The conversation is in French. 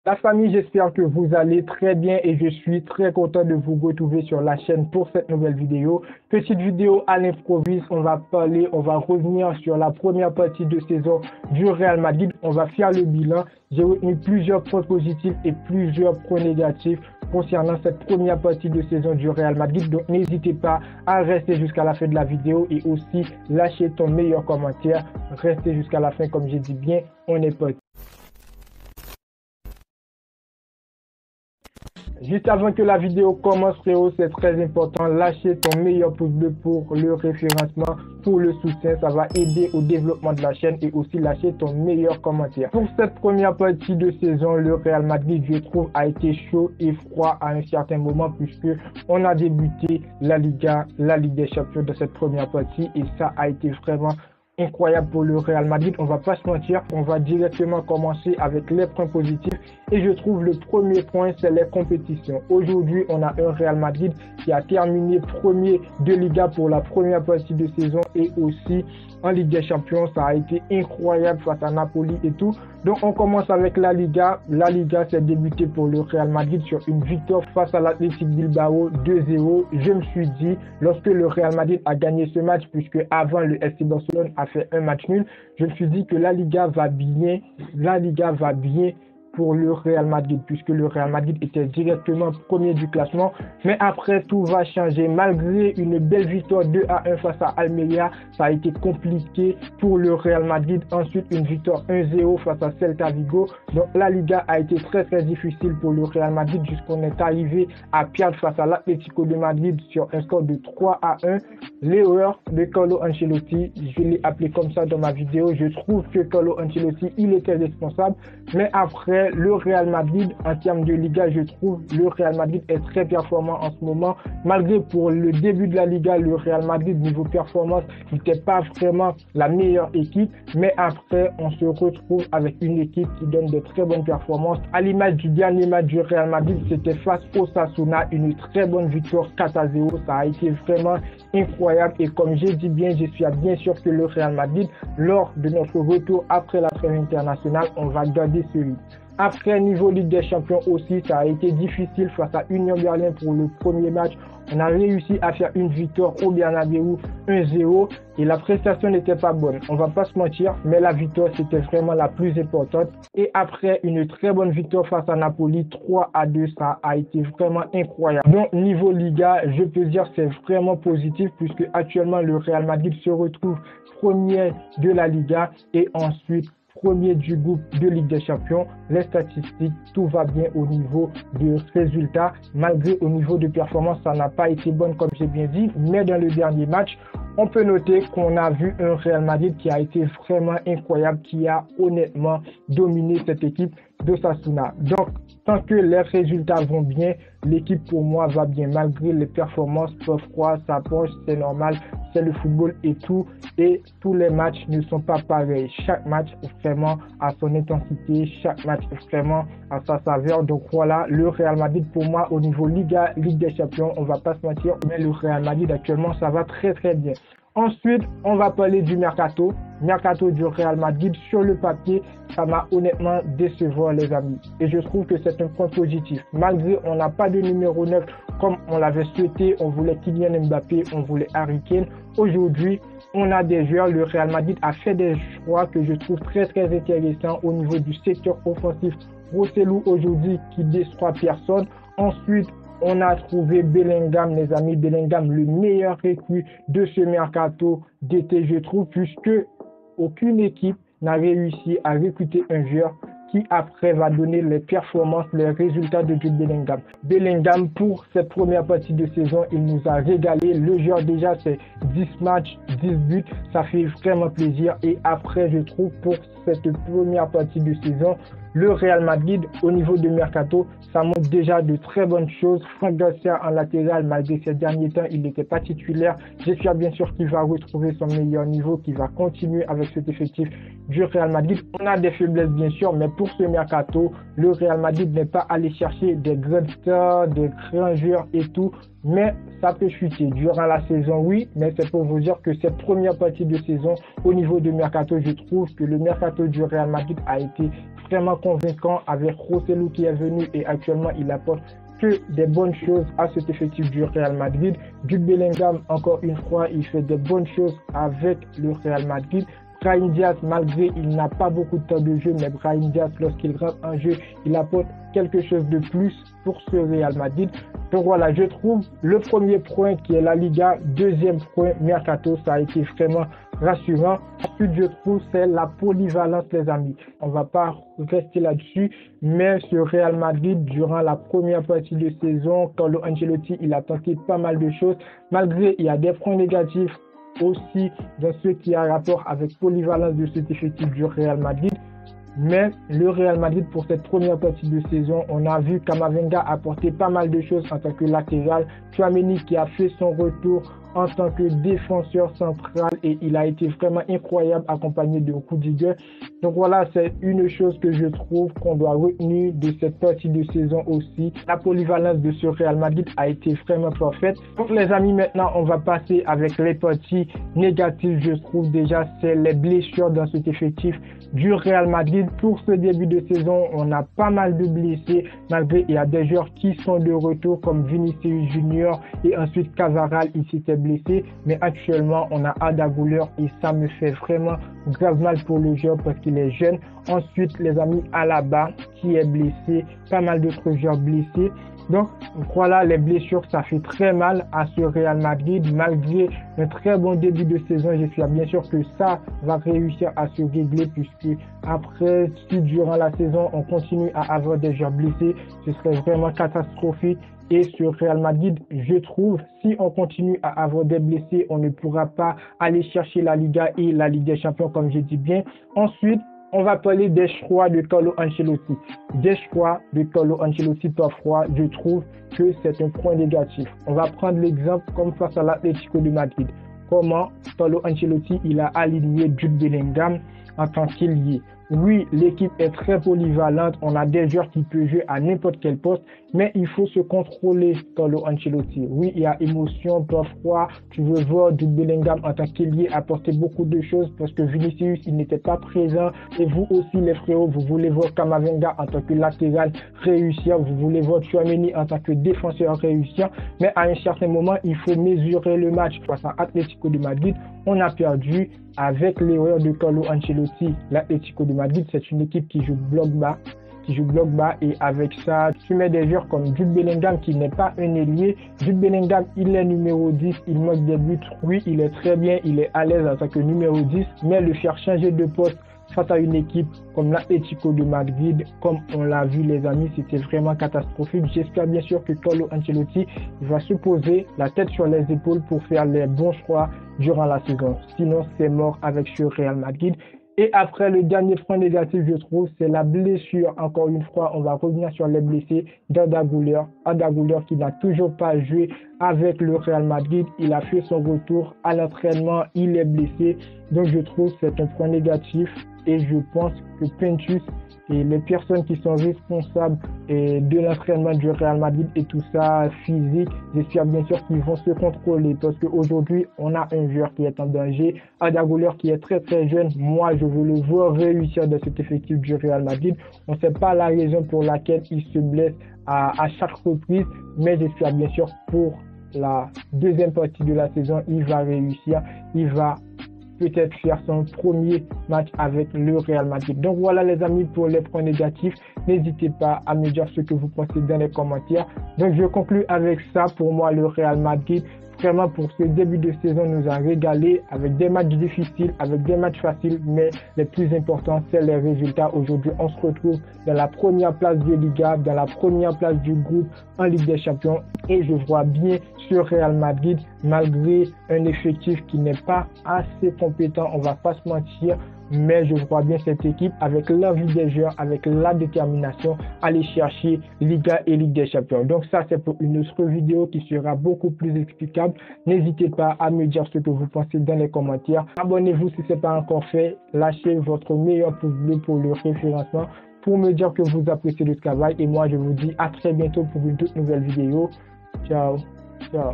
La famille, j'espère que vous allez très bien et je suis très content de vous retrouver sur la chaîne pour cette nouvelle vidéo. Petite vidéo à l'improviste, on va revenir sur la première partie de saison du Real Madrid. On va faire le bilan. J'ai retenu plusieurs points positifs et plusieurs points négatifs concernant cette première partie de saison du Real Madrid. Donc n'hésitez pas à rester jusqu'à la fin de la vidéo et aussi lâcher ton meilleur commentaire. Restez jusqu'à la fin, comme j'ai dit bien, on est parti. Juste avant que la vidéo commence, frérot, c'est très important, lâchez ton meilleur pouce bleu pour le référencement, pour le soutien, ça va aider au développement de la chaîne et aussi lâcher ton meilleur commentaire. Pour cette première partie de saison, le Real Madrid, je trouve, a été chaud et froid à un certain moment puisque on a débuté la Ligue des Champions de cette première partie et ça a été vraiment incroyable pour le Real Madrid. On va pas se mentir, on va directement commencer avec les points positifs et je trouve le premier point, c'est les compétitions. Aujourd'hui, on a un Real Madrid qui a terminé premier de Liga pour la première partie de saison et aussi en Ligue des Champions. Ça a été incroyable face à Napoli et tout. Donc on commence avec la Liga. La Liga s'est débutée pour le Real Madrid sur une victoire face à l'Athletic Bilbao 2-0. Je me suis dit, lorsque le Real Madrid a gagné ce match, puisque avant le FC Barcelone a fait un match nul, je me suis dit que la Liga va bien pour le Real Madrid, puisque le Real Madrid était directement premier du classement. Mais après, tout va changer. Malgré une belle victoire 2-1 face à Almeria, ça a été compliqué pour le Real Madrid. Ensuite, une victoire 1-0 face à Celta Vigo. Donc, la Liga a été très difficile pour le Real Madrid jusqu'on est arrivé à perdre face à l'Atlético de Madrid sur un score de 3-1. L'erreur de Carlo Ancelotti, je l'ai appelé comme ça dans ma vidéo. Je trouve que Carlo Ancelotti, il était responsable. Mais après, le Real Madrid, en termes de Liga, je trouve le Real Madrid est très performant en ce moment. Malgré pour le début de la Liga, le Real Madrid, niveau performance, n'était pas vraiment la meilleure équipe. Mais après, on se retrouve avec une équipe qui donne de très bonnes performances. À l'image du dernier match du Real Madrid, c'était face au Osasuna, une très bonne victoire 4-0. Ça a été vraiment incroyable. Et comme j'ai dit bien, je suis bien sûr que le Real Madrid, lors de notre retour après la trêve internationale, on va garder ce rythme. Après, niveau Ligue des Champions aussi, ça a été difficile face à Union Berlin pour le premier match. On a réussi à faire une victoire au Bernabéu 1-0 et la prestation n'était pas bonne. On va pas se mentir, mais la victoire c'était vraiment la plus importante. Et après une très bonne victoire face à Napoli 3-2, ça a été vraiment incroyable. Donc niveau Liga, je peux dire que c'est vraiment positif puisque actuellement le Real Madrid se retrouve premier de la Liga et ensuite premier du groupe de Ligue des Champions. Les statistiques, tout va bien au niveau de résultats. Malgré au niveau de performance, ça n'a pas été bon comme j'ai bien dit. Mais dans le dernier match, on peut noter qu'on a vu un Real Madrid qui a été vraiment incroyable, qui a honnêtement dominé cette équipe d'Osasuna. Donc, tant que les résultats vont bien, l'équipe pour moi va bien. Malgré les performances parfois, ça penche, c'est normal, c'est le football et tout. Et tous les matchs ne sont pas pareils. Chaque match vraiment a son intensité, chaque match vraiment a sa saveur. Donc voilà, le Real Madrid pour moi au niveau Ligue des Champions, on va pas se mentir, mais le Real Madrid actuellement ça va très bien. Ensuite, on va parler du mercato du Real Madrid. Sur le papier, ça m'a honnêtement décevoir les amis. Et je trouve que c'est un point positif. Malgré on n'a pas de numéro 9 comme on l'avait souhaité, on voulait Kylian Mbappé, on voulait Harry Kane. Aujourd'hui, on a des joueurs, le Real Madrid a fait des choix que je trouve très intéressants au niveau du secteur offensif. Rosselló aujourd'hui qui déçoit personne. Ensuite, on a trouvé Bellingham, les amis, Bellingham, le meilleur recrue de ce mercato d'été, je trouve, puisque aucune équipe n'a réussi à recruter un joueur qui après va donner les performances, les résultats de Jude Bellingham. Bellingham, pour cette première partie de saison, il nous a régalé. Le joueur déjà, c'est 10 matchs, 10 buts. Ça fait vraiment plaisir. Et après, je trouve pour cette première partie de saison, le Real Madrid, au niveau de mercato, ça montre déjà de très bonnes choses. Franck Garcia en latéral, malgré ces derniers temps, il n'était pas titulaire. J'espère bien sûr qu'il va retrouver son meilleur niveau, qu'il va continuer avec cet effectif du Real Madrid. On a des faiblesses bien sûr, mais pour ce mercato, le Real Madrid n'est pas allé chercher des grandes stars, des grands joueurs et tout, mais ça peut chuter durant la saison, oui, mais c'est pour vous dire que cette première partie de saison, au niveau du mercato, je trouve que le mercato du Real Madrid a été vraiment convaincant avec Rosselló qui est venu et actuellement il apporte que des bonnes choses à cet effectif du Real Madrid. Jude Bellingham, encore une fois, il fait des bonnes choses avec le Real Madrid. Brahim Diaz, malgré il n'a pas beaucoup de temps de jeu, mais Brahim Diaz, lorsqu'il rentre en jeu, il apporte quelque chose de plus pour ce Real Madrid. Donc voilà, je trouve le premier point qui est la Liga, deuxième point Mercato, ça a été vraiment rassurant. Ensuite, je trouve c'est la polyvalence, les amis. On va pas rester là-dessus, mais ce Real Madrid, durant la première partie de saison, Carlo Ancelotti, il a tenté pas mal de choses. Malgré, il y a des points négatifs aussi dans ce qui a rapport avec polyvalence de cet effectif du Real Madrid. Mais le Real Madrid, pour cette première partie de saison, on a vu Camavinga apporter pas mal de choses en tant que latéral. Tchouaméni qui a fait son retour en tant que défenseur central et il a été vraiment incroyable accompagné de Rudiger. Donc voilà, c'est une chose que je trouve qu'on doit retenir de cette partie de saison aussi. La polyvalence de ce Real Madrid a été vraiment parfaite. Donc les amis, maintenant on va passer avec les parties négatives. Je trouve déjà c'est les blessures dans cet effectif du Real Madrid. Pour ce début de saison, on a pas mal de blessés, malgré il y a des joueurs qui sont de retour comme Vinicius Junior et ensuite Cavaral, il s'était blessé, mais actuellement on a Arda Güler et ça me fait vraiment grave mal pour le joueur parce qu'il est jeune. Ensuite les amis, Alaba qui est blessé, pas mal d'autres joueurs blessés. Donc voilà, les blessures, ça fait très mal à ce Real Madrid. Malgré un très bon début de saison, j'espère bien sûr que ça va réussir à se régler puisque après, si durant la saison, on continue à avoir des joueurs blessés, ce serait vraiment catastrophique. Et sur Real Madrid, je trouve, si on continue à avoir des blessés, on ne pourra pas aller chercher la Liga et la Ligue des Champions, comme j'ai dit bien. Ensuite, on va parler des choix de Carlo Ancelotti. Des choix de Carlo Ancelotti, parfois, je trouve que c'est un point négatif. On va prendre l'exemple comme face à l'Atlético de Madrid. Comment Carlo Ancelotti, il a aligné Jude Bellingham en tant qu'ailier. Oui, l'équipe est très polyvalente. On a des joueurs qui peuvent jouer à n'importe quel poste, mais il faut se contrôler, Carlo Ancelotti. Oui, il y a émotion, parfois. Tu veux voir Jude Bellingham en tant qu'ailier apporter beaucoup de choses parce que Vinicius, il n'était pas présent. Et vous aussi, les frérots, vous voulez voir Camavinga en tant que latéral réussir. Vous voulez voir Tchouaméni en tant que défenseur réussir. Mais à un certain moment, il faut mesurer le match. Face à Atlético de Madrid, on a perdu avec l'erreur de Carlo Ancelotti. L'Atlético de Madrid, c'est une équipe qui joue bloc bas, et avec ça, tu mets des joueurs comme Jude Bellingham qui n'est pas un ailier. Jude Bellingham, il est numéro 10, il manque des buts. Oui, il est très bien, il est à l'aise en tant que numéro 10, mais le faire changer de poste face à une équipe comme l'Atlético de Madrid, comme on l'a vu les amis, c'était vraiment catastrophique. J'espère bien sûr que Carlo Ancelotti va se poser la tête sur les épaules pour faire les bons choix durant la saison. Sinon, c'est mort avec ce Real Madrid. Et après, le dernier point négatif, je trouve, c'est la blessure. Encore une fois, on va revenir sur les blessés d'Arda Güler. Arda Güler qui n'a toujours pas joué avec le Real Madrid. Il a fait son retour à l'entraînement. Il est blessé. Donc, je trouve que c'est un point négatif. Et je pense que Pintus et les personnes qui sont responsables de l'entraînement du Real Madrid et tout ça physique, j'espère bien sûr qu'ils vont se contrôler parce qu'aujourd'hui, on a un joueur qui est en danger, Arda Güler qui est très très jeune. Moi, je veux le voir réussir dans cet effectif du Real Madrid. On ne sait pas la raison pour laquelle il se blesse à chaque reprise, mais j'espère bien sûr pour la deuxième partie de la saison, il va réussir, il va peut-être faire son premier match avec le Real Madrid. Donc voilà les amis pour les points négatifs. N'hésitez pas à me dire ce que vous pensez dans les commentaires. Donc je conclue avec ça. Pour moi, le Real Madrid, vraiment pour ce début de saison, nous a régalé avec des matchs difficiles, avec des matchs faciles, mais le plus important, c'est les résultats. Aujourd'hui, on se retrouve dans la première place de Liga, dans la première place du groupe en Ligue des Champions. Et je vois bien ce Real Madrid, malgré un effectif qui n'est pas assez compétent, on va pas se mentir, mais je vois bien cette équipe avec l'envie des joueurs, avec la détermination, aller chercher Liga et Ligue des Champions. Donc ça, c'est pour une autre vidéo qui sera beaucoup plus explicable. N'hésitez pas à me dire ce que vous pensez dans les commentaires. Abonnez-vous si ce n'est pas encore fait. Lâchez votre meilleur pouce bleu pour le référencement, pour me dire que vous appréciez le travail. Et moi, je vous dis à très bientôt pour une toute nouvelle vidéo. Ciao, ciao.